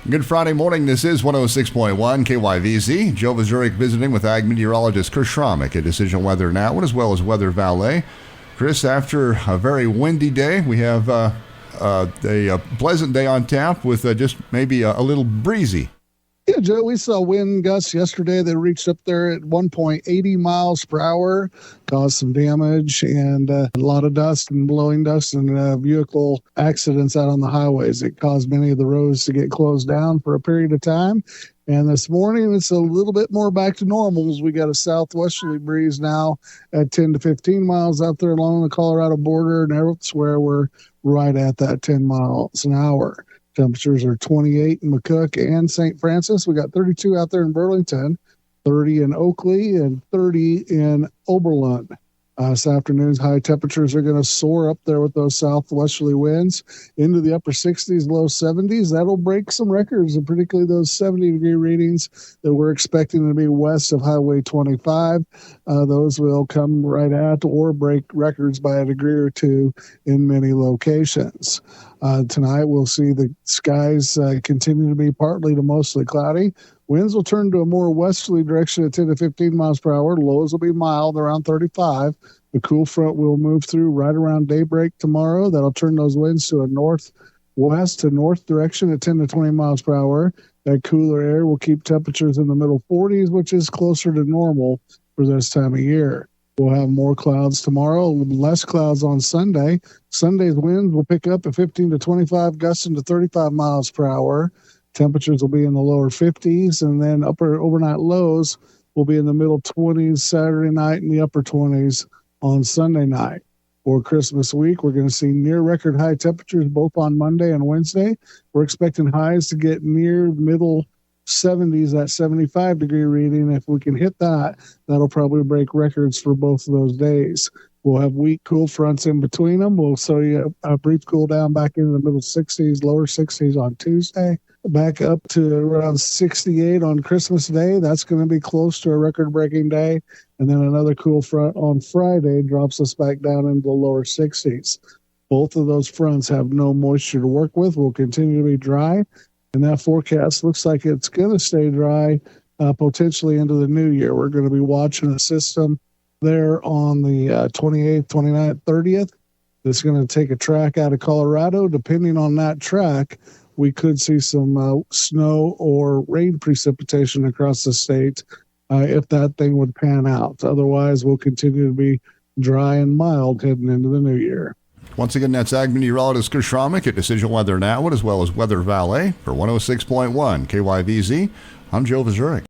Good Friday morning. This is 106.1 KYVZ. Joe Vazurek visiting with Ag Meteorologist Chris Schromick at Decision Weather Now, as well as WeatherValet. Chris, after a very windy day, we have a pleasant day on tap with just maybe a little breezy. Yeah, Joe, we saw wind gusts yesterday that reached up there at 1.80 miles per hour, caused some damage and a lot of dust and blowing dust and vehicle accidents out on the highways. It caused many of the roads to get closed down for a period of time. And this morning, it's a little bit more back to normal as we got a southwesterly breeze now at 10 to 15 miles out there along the Colorado border, and elsewhere we're right at that 10 miles an hour. Temperatures are 28 in McCook and St. Francis. We got 32 out there in Burlington, 30 in Oakley, and 30 in Oberlin. This afternoon's high temperatures are going to soar up there with those southwesterly winds into the upper 60s, low 70s. That'll break some records, and particularly those 70-degree readings that we're expecting to be west of Highway 25. Those will come right at or break records by a degree or two in many locations. Tonight, we'll see the skies continue to be partly to mostly cloudy. Winds will turn to a more westerly direction at 10 to 15 miles per hour. Lows will be mild, around 35. The cool front will move through right around daybreak tomorrow. That'll turn those winds to a northwest to north direction at 10 to 20 miles per hour. That cooler air will keep temperatures in the middle 40s, which is closer to normal for this time of year. We'll have more clouds tomorrow, less clouds on Sunday. Sunday's winds will pick up at 15 to 25, gusting to 35 miles per hour. Temperatures will be in the lower 50s, and then upper overnight lows will be in the middle 20s Saturday night and the upper 20s on Sunday night. For Christmas week, we're going to see near record high temperatures both on Monday and Wednesday. We're expecting highs to get near middle 70s, that 75-degree reading. If we can hit that, that'll probably break records for both of those days. We'll have weak cool fronts in between them. We'll show you a brief cool down back into the middle 60s, lower 60s on Tuesday. Back up to around 68 on Christmas Day. That's going to be close to a record-breaking day. And then another cool front on Friday drops us back down into the lower 60s. Both of those fronts have no moisture to work with. Will continue to be dry. And that forecast looks like it's going to stay dry potentially into the new year. We're going to be watching a system there on the 28th, 29th, 30th. That's going to take a track out of Colorado. Depending on that track, we could see some snow or rain precipitation across the state if that thing would pan out. Otherwise, we'll continue to be dry and mild heading into the new year. Once again, that's Ag Meteorologist Chris Schromick at Decision Weather Now, as well as WeatherValet for 106.1 KYVZ. I'm Joe Vazurek.